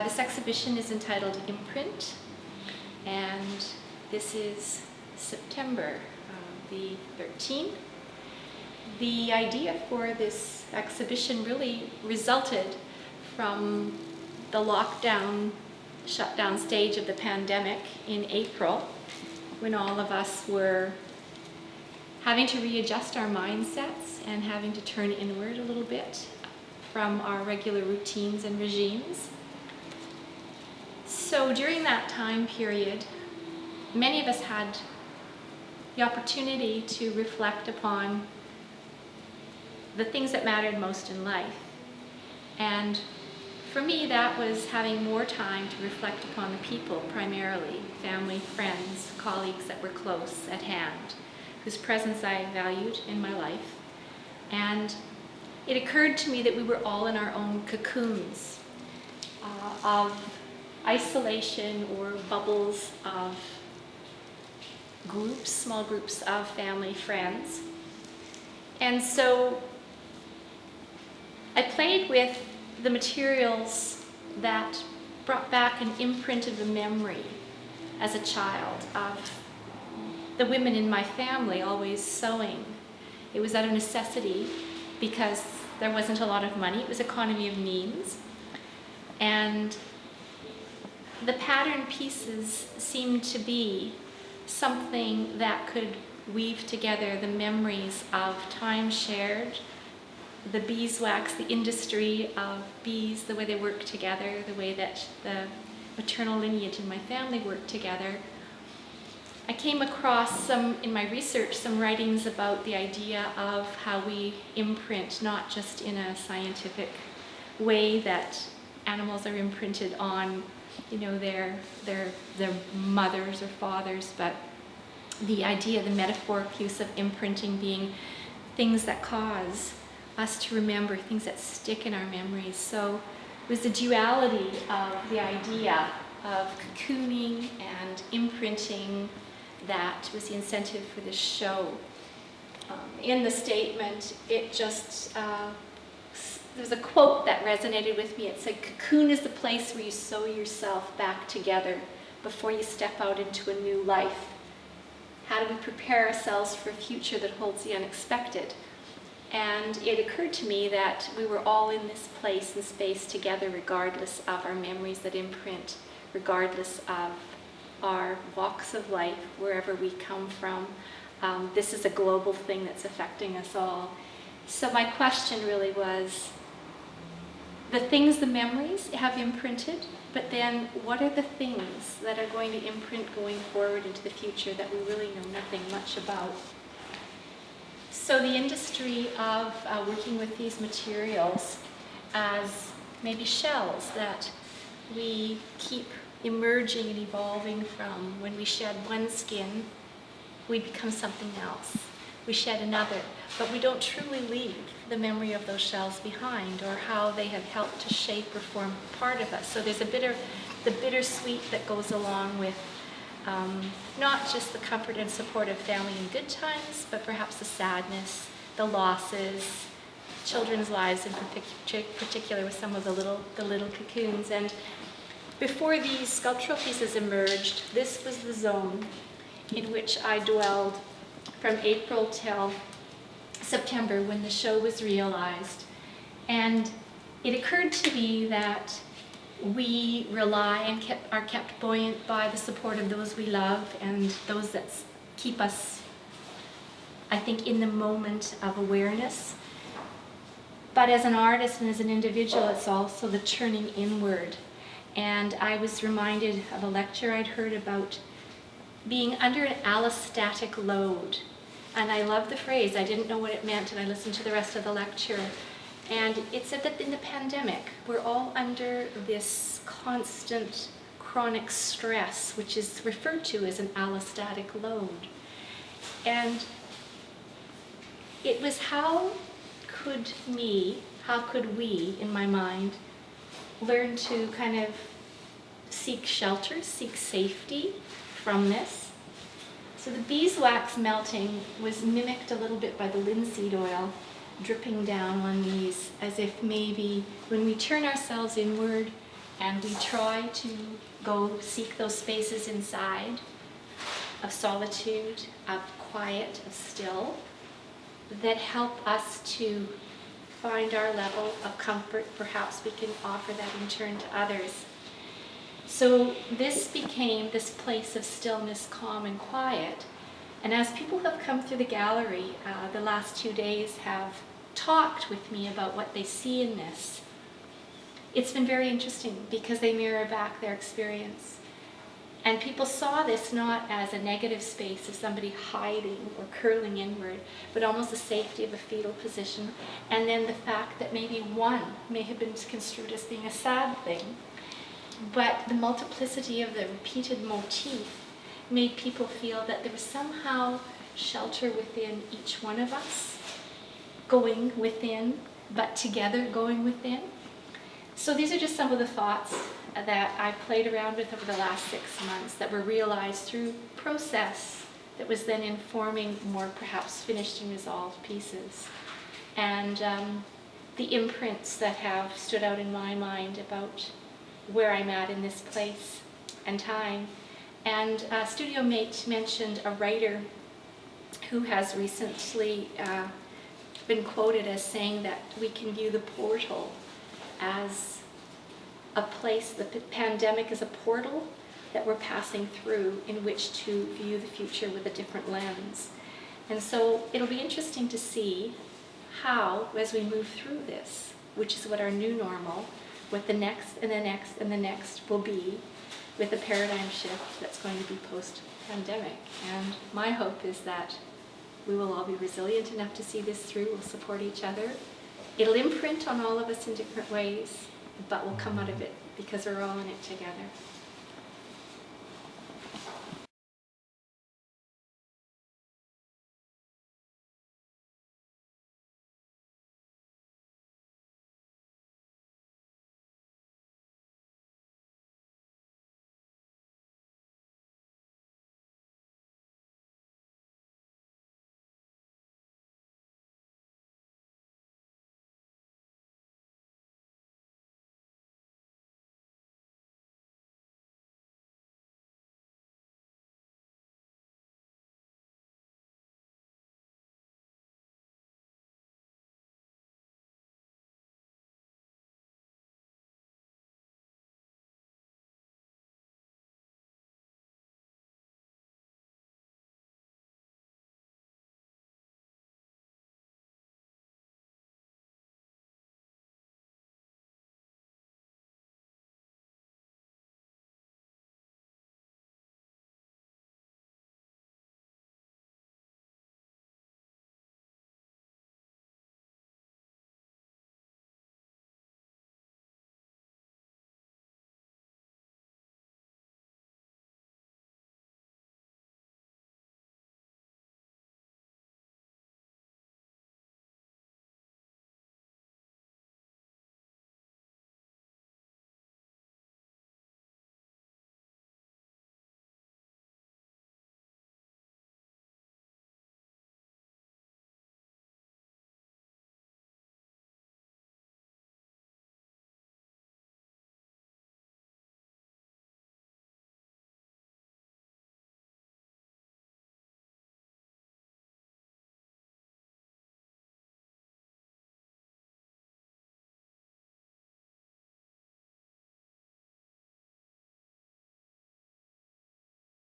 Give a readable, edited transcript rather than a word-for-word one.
This exhibition is entitled Imprint, and this is September the 13th. The idea for this exhibition really resulted from the lockdown, shutdown stage of the pandemic in April, when all of us were having to readjust our mindsets and having to turn inward a little bit from our regular routines and regimes. So during that time period, many of us had the opportunity to reflect upon the things that mattered most in life. And for me, that was having more time to reflect upon the people, primarily family, friends, colleagues that were close at hand, whose presence I valued in my life. And it occurred to me that we were all in our own cocoons of isolation or bubbles of groups, small groups of family, friends. And so I played with the materials that brought back an imprint of the memory as a child of the women in my family always sewing. It was out of necessity because there wasn't a lot of money. It was economy of means. And the pattern pieces seemed to be something that could weave together the memories of time shared, the beeswax, the industry of bees, the way they work together, the way that the maternal lineage in my family worked together. I came across in my research, some writings about the idea of how we imprint, not just in a scientific way that animals are imprinted on, their mothers or fathers, but the idea, the metaphoric use of imprinting being things that cause us to remember, things that stick in our memories. So it was the duality of the idea of cocooning and imprinting that was the incentive for this show. In the statement, there's a quote that resonated with me. It said, "Cocoon is the place where you sew yourself back together before you step out into a new life. How do we prepare ourselves for a future that holds the unexpected?" And it occurred to me that we were all in this place and space together, regardless of our memories that imprint, regardless of our walks of life, wherever we come from. This is a global thing that's affecting us all. So my question really was, the things, the memories have imprinted, but then what are the things that are going to imprint going forward into the future that we really know nothing much about? So the industry of working with these materials as maybe shells that we keep emerging and evolving from. When we shed one skin, we become something else. We shed another, but we don't truly leave the memory of those shells behind, or how they have helped to shape or form part of us. So there's the bittersweet that goes along with not just the comfort and support of family in good times, but perhaps the sadness, the losses, children's lives in particular, with some of the little cocoons. And before these sculptural pieces emerged, this was the zone in which I dwelled from April till September, when the show was realized. And it occurred to me that we rely and are kept buoyant by the support of those we love and those that keep us, I think, in the moment of awareness. But as an artist and as an individual, it's also the turning inward. And I was reminded of a lecture I'd heard about being under an allostatic load. And I love the phrase. I didn't know what it meant, and I listened to the rest of the lecture. And it said that in the pandemic, we're all under this constant chronic stress, which is referred to as an allostatic load. And it was how could we, in my mind, learn to kind of seek shelter, seek safety from this. So the beeswax melting was mimicked a little bit by the linseed oil dripping down on these, as if maybe when we turn ourselves inward And we try to go seek those spaces inside of solitude, of quiet, of still, that help us to find our level of comfort. Perhaps we can offer that in turn to others. So this became this place of stillness, calm, and quiet. And as people have come through the gallery, the last 2 days have talked with me about what they see in this. It's been very interesting because they mirror back their experience. And people saw this not as a negative space of somebody hiding or curling inward, but almost the safety of a fetal position. And then the fact that maybe one may have been construed as being a sad thing, but the multiplicity of the repeated motif made people feel that there was somehow shelter within each one of us, going within, but together going within. So these are just some of the thoughts that I played around with over the last 6 months that were realized through process that was then informing more perhaps finished and resolved pieces. And the imprints that have stood out in my mind about where I'm at in this place and time. And Studio Mate mentioned a writer who has recently been quoted as saying that we can view the portal as a place, the pandemic is a portal that we're passing through in which to view the future with a different lens. And so it'll be interesting to see how, as we move through this, which is what our new normal, what the next and the next and the next will be, with a paradigm shift that's going to be post-pandemic. And my hope is that we will all be resilient enough to see this through, we'll support each other. It'll imprint on all of us in different ways, but we'll come out of it because we're all in it together.